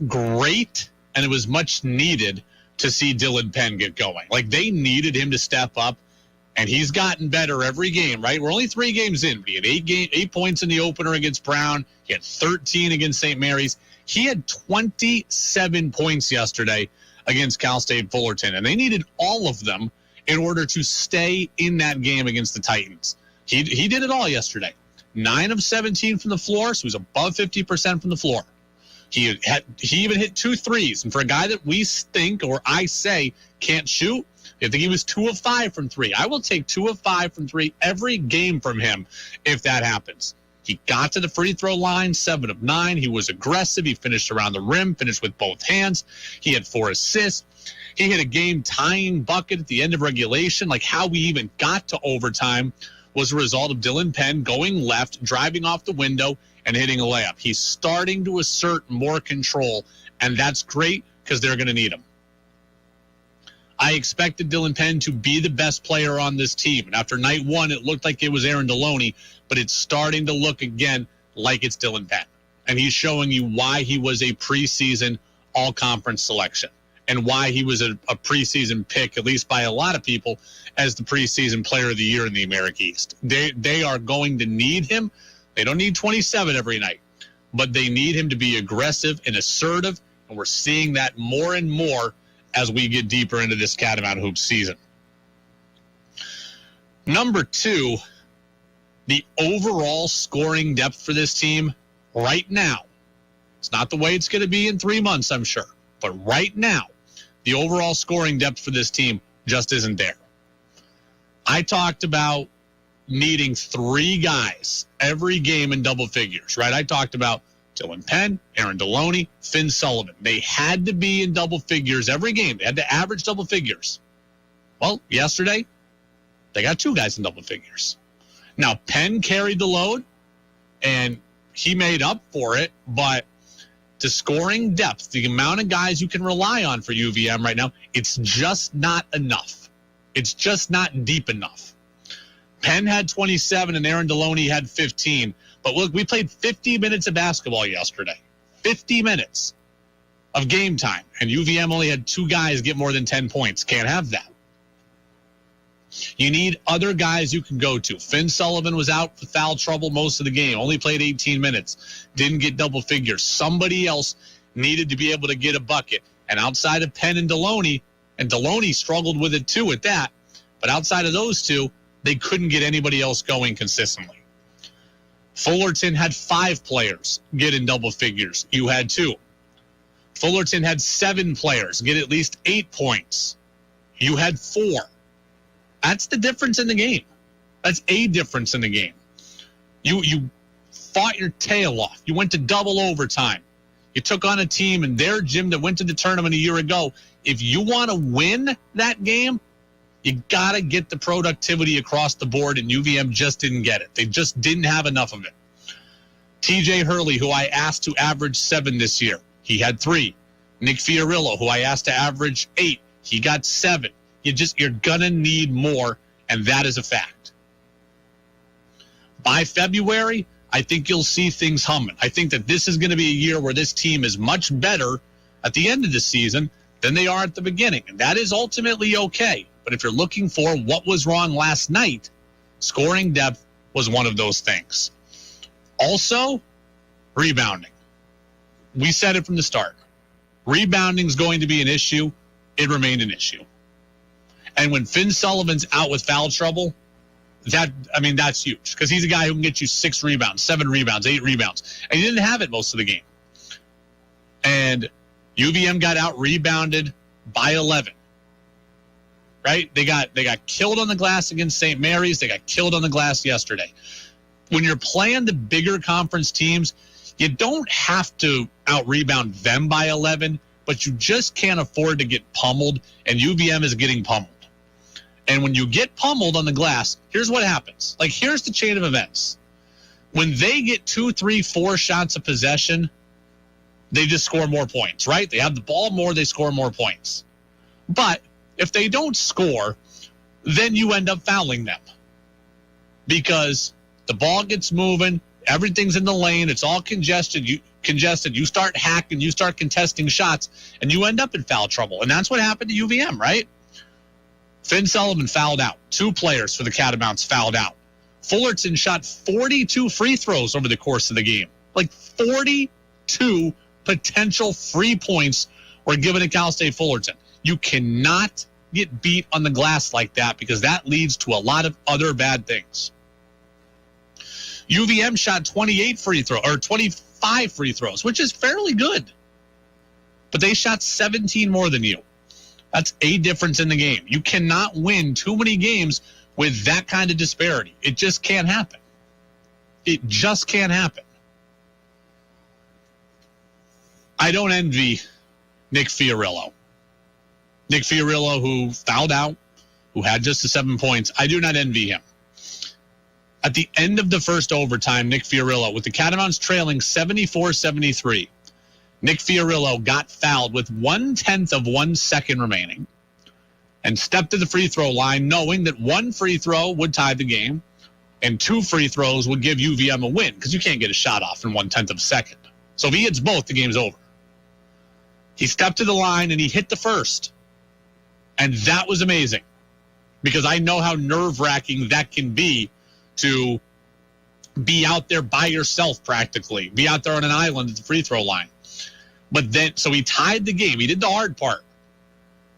great, and it was much needed to see Dylan Penn get going. Like, they needed him to step up, and he's gotten better every game, right? We're only 3 games in, but he had 8 points in the opener against Brown. He had 13 against St. Mary's. He had 27 points yesterday against Cal State Fullerton, and they needed all of them in order to stay in that game against the Titans. He did it all yesterday. 9 of 17 from the floor, so he was above 50% from the floor. He even hit 2 threes. And for a guy that we think, or I say, can't shoot, I think he was 2 of 5 from 3. I will take 2 of 5 from 3 every game from him if that happens. He got to the free throw line, 7 of 9. He was aggressive. He finished around the rim, finished with both hands. He had 4 assists. He hit a game-tying bucket at the end of regulation. Like, how we even got to overtime was a result of Dylan Penn going left, driving off the window, and hitting a layup. He's starting to assert more control, and that's great because they're going to need him. I expected Dylan Penn to be the best player on this team, and after night 1, it looked like it was Aaron Deloney, but it's starting to look again like it's Dylan Penn, and he's showing you why he was a preseason all-conference selection and why he was a preseason pick, at least by a lot of people, as the preseason player of the year in the America East. They are going to need him. They don't need 27 every night, but they need him to be aggressive and assertive, and we're seeing that more and more as we get deeper into this Catamount Hoops season. Number 2, the overall scoring depth for this team right now. It's not the way it's going to be in 3 months, I'm sure, but right now, the overall scoring depth for this team just isn't there. I talked about needing 3 guys every game in double figures, right? I talked about Dylan Penn, Aaron Deloney, Finn Sullivan. They had to be in double figures every game. They had to average double figures. Well, yesterday, they got 2 guys in double figures. Now, Penn carried the load, and he made up for it, but the scoring depth, the amount of guys you can rely on for UVM right now, it's just not enough. It's just not deep enough. Penn had 27 and Aaron Deloney had 15. But look, we played 50 minutes of basketball yesterday. 50 minutes of game time. And UVM only had 2 guys get more than 10 points. Can't have that. You need other guys you can go to. Finn Sullivan was out with foul trouble most of the game. Only played 18 minutes. Didn't get double figures. Somebody else needed to be able to get a bucket. And outside of Penn and Deloney struggled with it too at that, but outside of those two, they couldn't get anybody else going consistently. Fullerton had 5 players get in double figures. You had 2. Fullerton had 7 players get at least 8 points. You had 4. That's the difference in the game. That's a difference in the game. You fought your tail off. You went to double overtime. You took on a team in their gym that went to the tournament a year ago. If you want to win that game, you got to get the productivity across the board, and UVM just didn't get it. They just didn't have enough of it. TJ Hurley, who I asked to average 7 this year, he had 3. Nick Fiorillo, who I asked to average 8, he got 7. You're going to need more, and that is a fact. By February, I think you'll see things humming. I think that this is going to be a year where this team is much better at the end of the season than they are at the beginning. And that is ultimately okay. But if you're looking for what was wrong last night, scoring depth was one of those things. Also, rebounding. We said it from the start. Rebounding is going to be an issue. It remained an issue. And when Finn Sullivan's out with foul trouble, that's huge, because he's a guy who can get you 6 rebounds, 7 rebounds, 8 rebounds. And he didn't have it most of the game. And UVM got out rebounded by 11. Right? They got killed on the glass against St. Mary's. They got killed on the glass yesterday. When you're playing the bigger conference teams, you don't have to out-rebound them by 11, but you just can't afford to get pummeled, and UVM is getting pummeled. And when you get pummeled on the glass, here's what happens. Here's the chain of events. When they get 2, 3, 4 shots of possession, they just score more points, right? They have the ball more, they score more points. But if they don't score, then you end up fouling them, because the ball gets moving, everything's in the lane, it's all congested. You start hacking, you start contesting shots, and you end up in foul trouble. And that's what happened to UVM, right? Finn Sullivan fouled out. 2 players for the Catamounts fouled out. Fullerton shot 42 free throws over the course of the game. 42 potential free points were given to Cal State Fullerton. You cannot get beat on the glass like that, because that leads to a lot of other bad things. UVM shot 25 free throws, which is fairly good. But they shot 17 more than you. That's a difference in the game. You cannot win too many games with that kind of disparity. It just can't happen. It just can't happen. I don't envy Nick Fiorillo. Nick Fiorillo, who fouled out, who had just the 7 points. I do not envy him. At the end of the first overtime, Nick Fiorillo, with the Catamounts trailing 74-73, Nick Fiorillo got fouled with 1/10 of 1 second remaining and stepped to the free throw line, knowing that 1 free throw would tie the game and 2 free throws would give UVM a win, because you can't get a shot off in 1/10 of a second. So if he hits both, the game's over. He stepped to the line and he hit the first. And that was amazing, because I know how nerve-wracking that can be, to be out there by yourself practically, be out there on an island at the free throw line. But then, so he tied the game. He did the hard part,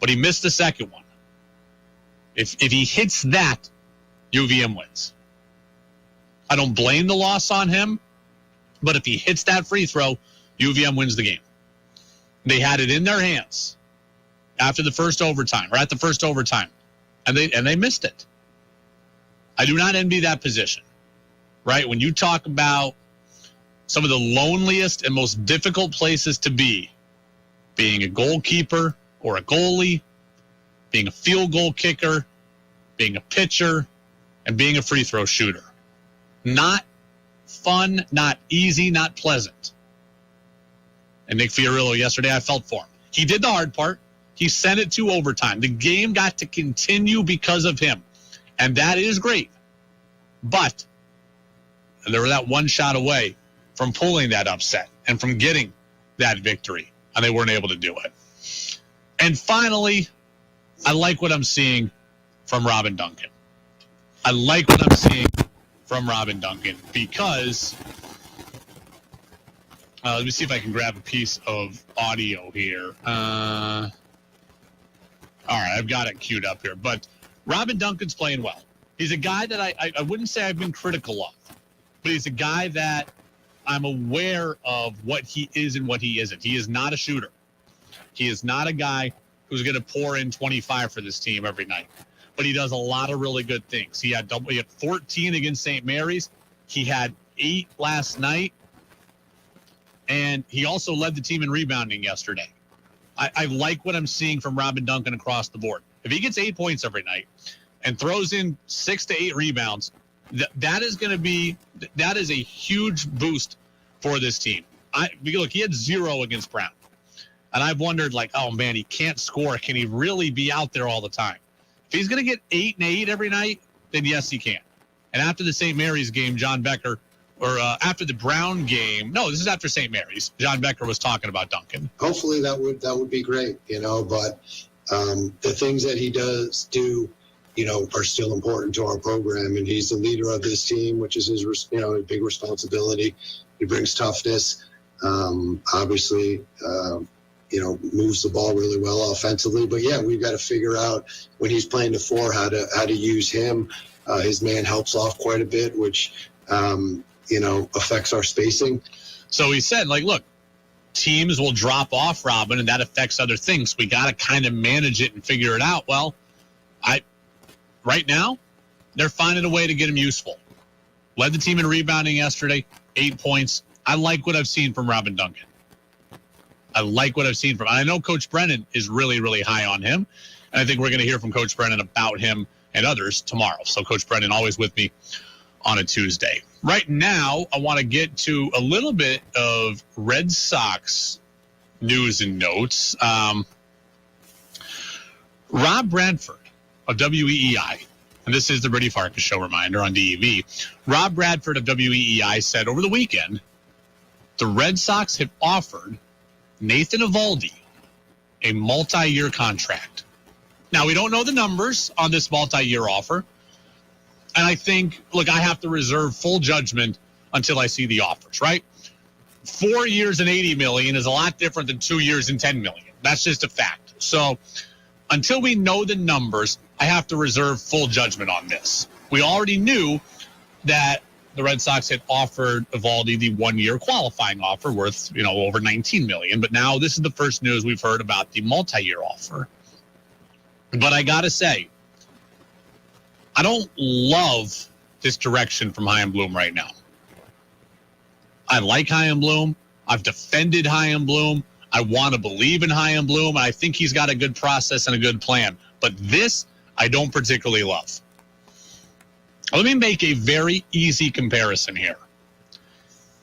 but he missed the second one. If he hits that, UVM wins. I don't blame the loss on him, but if he hits that free throw, UVM wins the game. They had it in their hands after the first overtime, or at the first overtime, and they missed it. I do not envy that position, right? When you talk about some of the loneliest and most difficult places to be, being a goalkeeper or a goalie, being a field goal kicker, being a pitcher, and being a free throw shooter. Not fun, not easy, not pleasant. And Nick Fiorillo yesterday, I felt for him. He did the hard part. He sent it to overtime. The game got to continue because of him, and that is great. But they were that one shot away from pulling that upset and from getting that victory, and they weren't able to do it. And finally, I like what I'm seeing from Robin Duncan. I like what I'm seeing from Robin Duncan because let me see if I can grab a piece of audio here. All right, I've got it queued up here. But Robin Duncan's playing well. He's a guy that I wouldn't say I've been critical of, but he's a guy that I'm aware of what he is and what he isn't. He is not a shooter. He is not a guy who's going to pour in 25 for this team every night. But he does a lot of really good things. He had 14 against St. Mary's. He had 8 last night. And he also led the team in rebounding yesterday. I like what I'm seeing from Robin Duncan across the board. If he gets 8 points every night and throws in 6 to 8 rebounds, that is a huge boost for this team. Look, he had 0 against Brown. And I've wondered, oh, man, he can't score. Can he really be out there all the time? If he's going to get 8 and 8 every night, then yes, he can. And after the St. Mary's game, John Becker, or after the Brown game, no, this is after St. Mary's, John Becker was talking about Duncan. Hopefully that would be great, but the things that he does do, are still important to our program. And he's the leader of this team, which is his, a big responsibility. He brings toughness, obviously, moves the ball really well offensively. But yeah, we've got to figure out when he's playing the 4 how to use him. His man helps off quite a bit, which affects our spacing. So he said, look, teams will drop off Robin, and that affects other things. We got to kind of manage it and figure it out. Well, right now, they're finding a way to get him useful. Led the team in rebounding yesterday, 8 points. I like what I've seen from Robin Duncan. I know Coach Brennan is really, really high on him, and I think we're going to hear from Coach Brennan about him and others tomorrow. So Coach Brennan always with me on a Tuesday. Right now, I want to get to a little bit of Red Sox news and notes. Rob Bradford of WEEI, and this is the Brady Farkas Show reminder on DEV. Rob Bradford of WEEI said over the weekend, the Red Sox have offered Nathan Eovaldi a multi-year contract. Now, we don't know the numbers on this multi-year offer. And I think, look, I have to reserve full judgment until I see the offers, right? 4 years and $80 million is a lot different than 2 years and $10 million. That's just a fact. So until we know the numbers, I have to reserve full judgment on this. We already knew that the Red Sox had offered Eovaldi the 1-year qualifying offer worth, over $19 million. But now this is the first news we've heard about the multi-year offer. But I got to say, I don't love this direction from Chaim Bloom right now. I like Chaim Bloom. I've defended Chaim Bloom. I want to believe in Chaim Bloom. And I think he's got a good process and a good plan. But this, I don't particularly love. Let me make a very easy comparison here.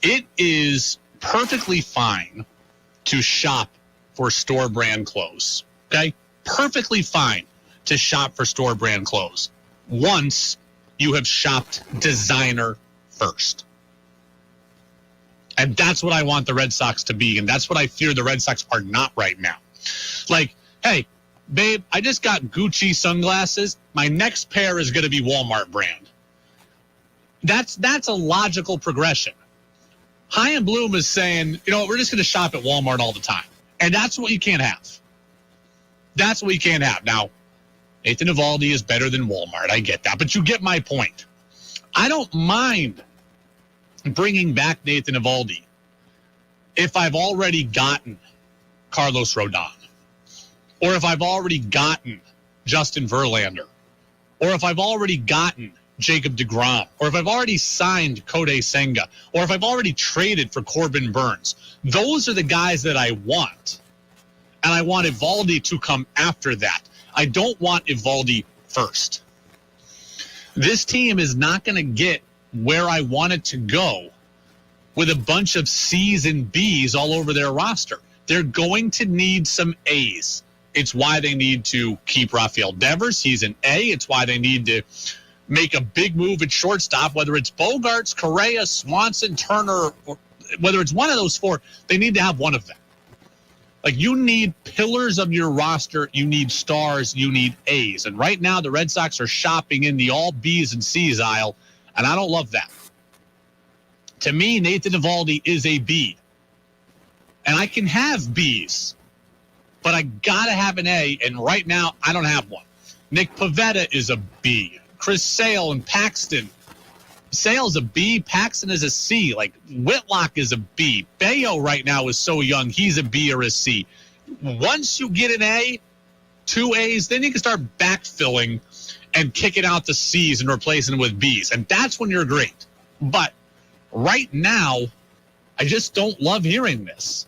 It is perfectly fine to shop for store brand clothes. Okay? Perfectly fine to shop for store brand clothes once you have shopped designer first. And that's what I want the Red Sox to be, and that's what I fear the Red Sox are not right now. Hey, babe, I just got Gucci sunglasses. My next pair is going to be Walmart brand. That's a logical progression. Chaim Bloom is saying, we're just going to shop at Walmart all the time. And that's what you can't have. That's what you can't have. Now, Nathan Eovaldi is better than Walmart. I get that. But you get my point. I don't mind bringing back Nathan Eovaldi if I've already gotten Carlos Rodon, or if I've already gotten Justin Verlander, or if I've already gotten Jacob deGrom, or if I've already signed Kodai Senga, or if I've already traded for Corbin Burns. Those are the guys that I want. And I want Eovaldi to come after that. I don't want Eovaldi first. This team is not going to get where I want it to go with a bunch of C's and B's all over their roster. They're going to need some A's. It's why they need to keep Rafael Devers. He's an A. It's why they need to make a big move at shortstop, whether it's Bogarts, Correa, Swanson, Turner, or whether it's one of those four, they need to have one of them. Like, you need pillars of your roster. You need stars. You need A's. And right now, the Red Sox are shopping in the all B's and C's aisle, and I don't love that. To me, Nathan Eovaldi is a B. And I can have B's, but I got to have an A, and right now, I don't have one. Nick Pivetta is a B. Chris Sale and Paxton. Sale's a B. Paxton is a C. Like, Whitlock is a B. Bayo right now is so young. He's a B or a C. Once you get an A, 2 A's, then you can start backfilling and kicking out the C's and replacing them with B's. And that's when you're great. But right now, I just don't love hearing this.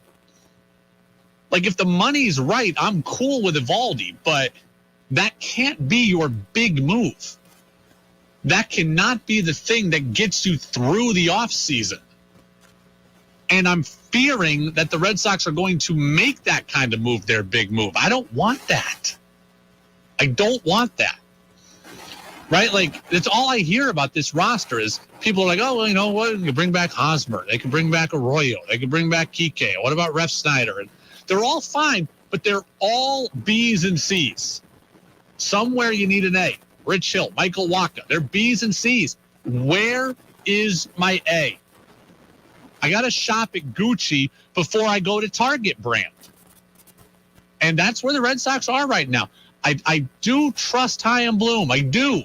Like, if the money's right, I'm cool with Eovaldi, but that can't be your big move. That cannot be the thing that gets you through the offseason. And I'm fearing that the Red Sox are going to make that kind of move their big move. I don't want that. I don't want that. Right? Like, that's all I hear about this roster is people are like, oh, well, you know what? You can bring back Hosmer. They can bring back Arroyo. They can bring back Kike. What about Ref Snyder? And they're all fine, but they're all B's and C's. Somewhere you need an A. Rich Hill, Michael Wacha. They're B's and C's. Where is my A? I got to shop at Gucci before I go to Target brand. And that's where the Red Sox are right now. I do trust Chaim Bloom. I do.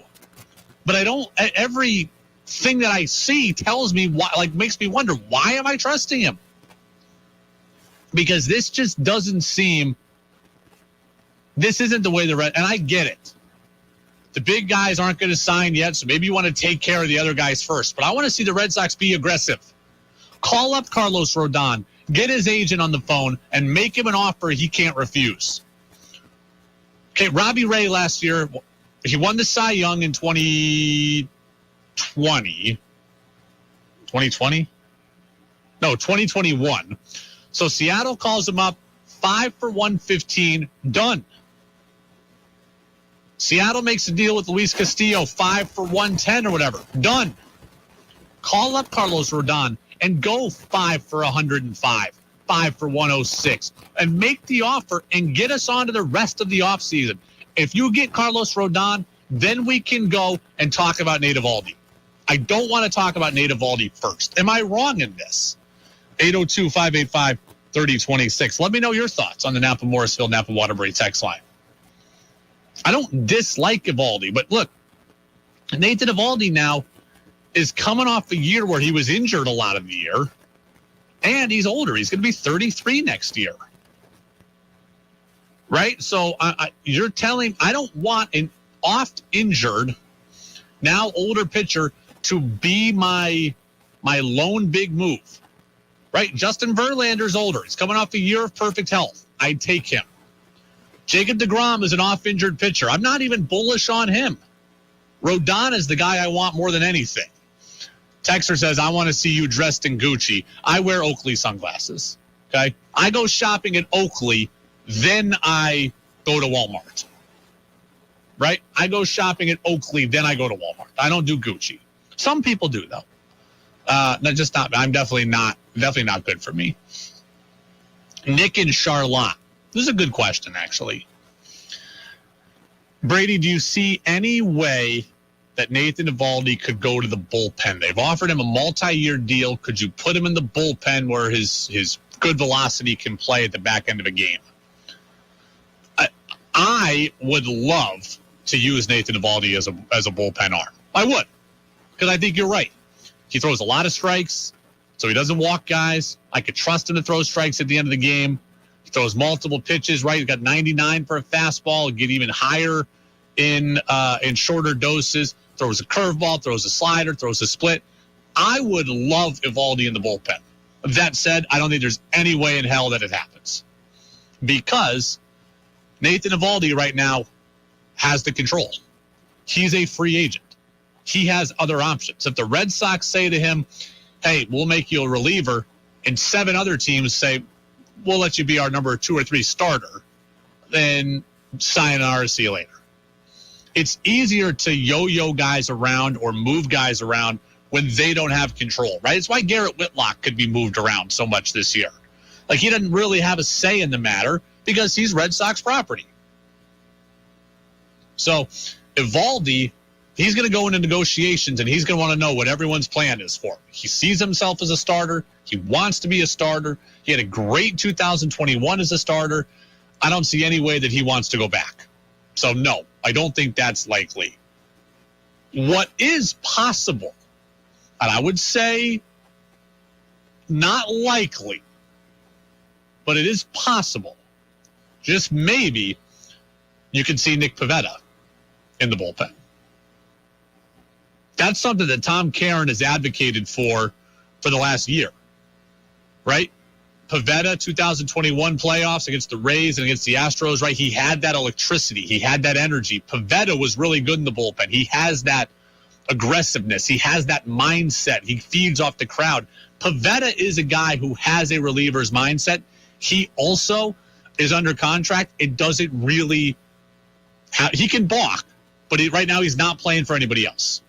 But I don't, everything that I see tells me why, like, makes me wonder, why am I trusting him? Because this just doesn't seem, this isn't the way the Red, and I get it. The big guys aren't going to sign yet, so maybe you want to take care of the other guys first. But I want to see the Red Sox be aggressive. Call up Carlos Rodon, get his agent on the phone, and make him an offer he can't refuse. Okay, Robbie Ray last year, he won the Cy Young in 2020. 2020? No, 2021. So Seattle calls him up, 5 for $115, done. Seattle makes a deal with Luis Castillo, 5 for $110 or whatever. Done. Call up Carlos Rodon and go 5 for $105, 5 for $106, and make the offer and get us on to the rest of the offseason. If you get Carlos Rodon, then we can go and talk about Nate Eovaldi. I don't want to talk about Nate Eovaldi first. Am I wrong in this? 802-585-3026. Let me know your thoughts on the Napa Morrisville, Napa Waterbury text line. I don't dislike Eovaldi, but look, Nathan Eovaldi now is coming off a year where he was injured a lot of the year, and he's older. He's going to be 33 next year. Right? So you're telling, I don't want an oft-injured, now older pitcher to be my lone big move. Right? Justin Verlander's older. He's coming off a year of perfect health. I'd take him. Jacob deGrom is an off-injured pitcher. I'm not even bullish on him. Rodon is the guy I want more than anything. Texter says, I want to see you dressed in Gucci. I wear Oakley sunglasses. Okay? I go shopping at Oakley, then I go to Walmart. Right? I go shopping at Oakley, then I go to Walmart. I don't do Gucci. Some people do, though. I'm definitely not good for me. Nick and Charlotte. This is a good question, actually. Brady, do you see any way that Nathan Eovaldi could go to the bullpen? They've offered him a multi-year deal. Could you put him in the bullpen where his good velocity can play at the back end of a game? I would love to use Nathan Eovaldi as a bullpen arm. I would, because I think you're right. He throws a lot of strikes, so he doesn't walk guys. I could trust him to throw strikes at the end of the game. He throws multiple pitches, right? He's got 99 for a fastball. Get even higher in shorter doses. Throws a curveball, throws a slider, throws a split. I would love Eovaldi in the bullpen. That said, I don't think there's any way in hell that it happens, because Nathan Eovaldi right now has the control. He's a free agent. He has other options. If the Red Sox say to him, hey, we'll make you a reliever, and 7 other teams say, we'll let you be our number 2 or 3 starter, then sayonara, see you later. It's easier to yo-yo guys around or move guys around when they don't have control, right? It's why Garrett Whitlock could be moved around so much this year. Like, he doesn't really have a say in the matter because he's Red Sox property. So Eovaldi, he's going to go into negotiations, and he's going to want to know what everyone's plan is for him. He sees himself as a starter. He wants to be a starter. He had a great 2021 as a starter. I don't see any way that he wants to go back. So, no, I don't think that's likely. What is possible, and I would say not likely, but it is possible, just maybe, you can see Nick Pivetta in the bullpen. That's something that Tom Caron has advocated for the last year, right? Pivetta, 2021 playoffs against the Rays and against the Astros, right? He had that electricity. He had that energy. Pivetta was really good in the bullpen. He has that aggressiveness. He has that mindset. He feeds off the crowd. Pivetta is a guy who has a reliever's mindset. He also is under contract. It doesn't really he can balk, but right now he's not playing for anybody else.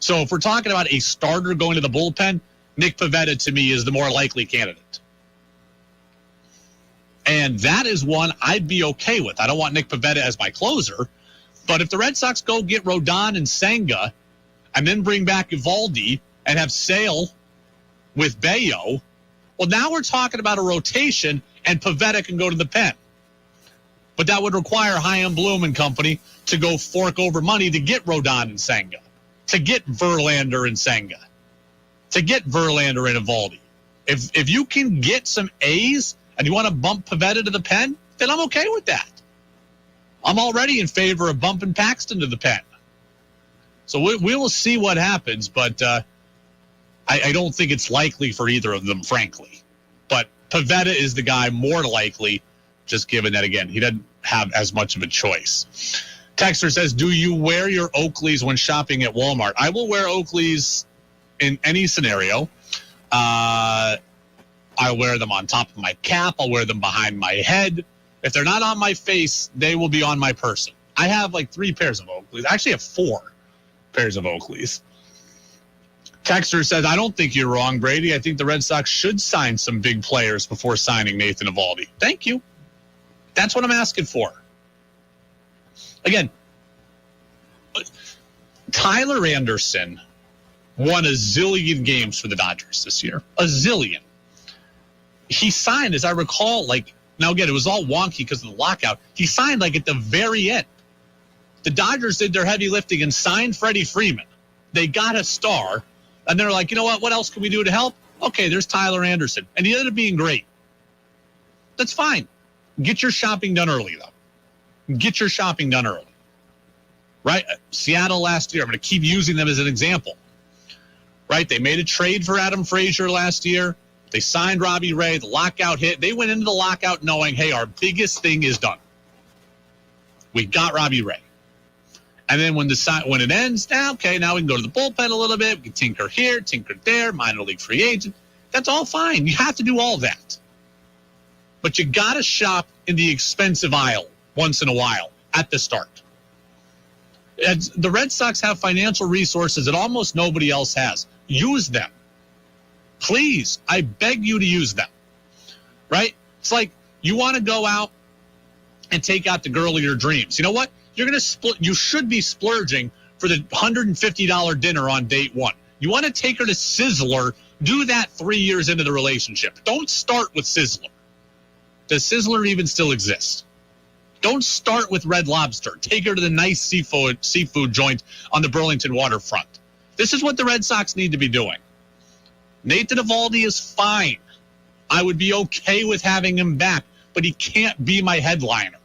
So if we're talking about a starter going to the bullpen, Nick Pivetta, to me, is the more likely candidate. And that is one I'd be okay with. I don't want Nick Pivetta as my closer, but if the Red Sox go get Rodon and Senga and then bring back Eovaldi and have Sale with Bayo, well, now we're talking about a rotation, and Pivetta can go to the pen. But that would require Chaim Bloom and company to go fork over money to get Rodon and Senga, to get Verlander and Senga, to get Verlander and Eovaldi. If you can get some A's and you want to bump Pivetta to the pen, then I'm okay with that. I'm already in favor of bumping Paxton to the pen. So we will see what happens, but I don't think it's likely for either of them, frankly. But Pivetta is the guy more likely, just given that, again, he doesn't have as much of a choice. Texter says, do you wear your Oakleys when shopping at Walmart? I will wear Oakleys in any scenario. I'll wear them on top of my cap. I'll wear them behind my head. If they're not on my face, they will be on my person. I have like 3 pairs of Oakleys. I actually have 4 pairs of Oakleys. Texter says, I don't think you're wrong, Brady. I think the Red Sox should sign some big players before signing Nathan Eovaldi. Thank you. That's what I'm asking for. Again, Tyler Anderson won a zillion games for the Dodgers this year. A zillion. He signed, as I recall, now again, it was all wonky because of the lockout. He signed at the very end. The Dodgers did their heavy lifting and signed Freddie Freeman. They got a star, and they're like, you know what else can we do to help? Okay, there's Tyler Anderson. And he ended up being great. That's fine. Get your shopping done early, though. Get your shopping done early. Right? Seattle last year, I'm going to keep using them as an example. Right? They made a trade for Adam Frazier last year. They signed Robbie Ray. The lockout hit. They went into the lockout knowing, hey, our biggest thing is done. We got Robbie Ray. And then when it ends, now we can go to the bullpen a little bit. We can tinker here, tinker there, minor league free agent. That's all fine. You have to do all that. But you got to shop in the expensive aisle once in a while at the start. The Red Sox have financial resources that almost nobody else has. Use them. Please, I beg you to use them. Right? It's like you want to go out and take out the girl of your dreams. You know what? You're going to you should be splurging for the $150 dinner on date 1. You want to take her to Sizzler, do that 3 years into the relationship. Don't start with Sizzler. Does Sizzler even still exist? Don't start with Red Lobster. Take her to the nice seafood joint on the Burlington waterfront. This is what the Red Sox need to be doing. Nathan Eovaldi is fine. I would be okay with having him back, but he can't be my headliner.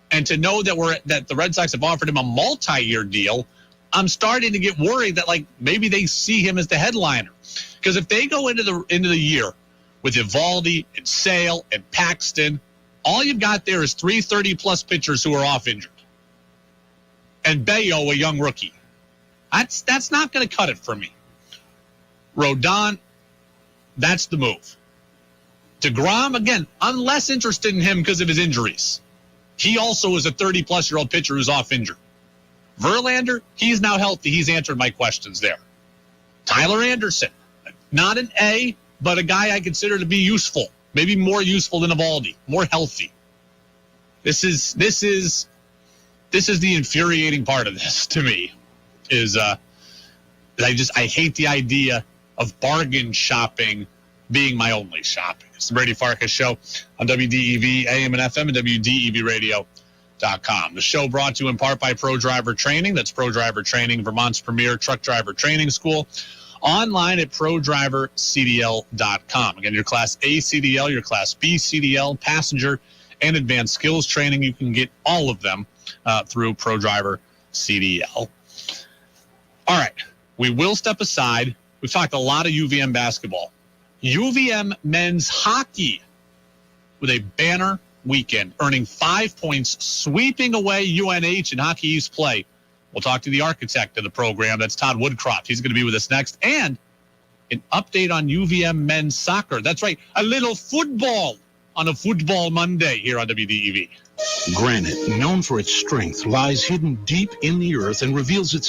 And to know that the Red Sox have offered him a multi-year deal, I'm starting to get worried that maybe they see him as the headliner. Because if they go into the year with Eovaldi and Sale and Paxton, all you've got there is 3 30-plus pitchers who are off injured. And Bayo, a young rookie. That's not going to cut it for me. Rodon, that's the move. DeGrom, again, I'm less interested in him because of his injuries. He also is a 30-plus-year-old pitcher who's off injured. Verlander, he's now healthy. He's answered my questions there. Tyler Anderson, not an A, but a guy I consider to be useful. Maybe more useful than Eovaldi, more healthy. This is the infuriating part of this to me. I hate the idea of bargain shopping being my only shopping. It's the Brady Farkas Show on WDEV AM and FM and WDEVradio.com. The show brought to you in part by Pro Driver Training. That's Pro Driver Training, Vermont's premier truck driver training school. Online at ProDriverCDL.com. Again, your Class A CDL, your Class B CDL, passenger, and advanced skills training. You can get all of them through Pro Driver CDL. All right, we will step aside. We've talked a lot of UVM basketball. UVM Men's Hockey with a banner weekend, earning 5 points, sweeping away UNH in Hockey East play. We'll talk to the architect of the program. That's Todd Woodcroft. He's going to be with us next. And an update on UVM men's soccer. That's right, a little football on a Football Monday here on WDEV. Granite, known for its strength, lies hidden deep in the earth and reveals itself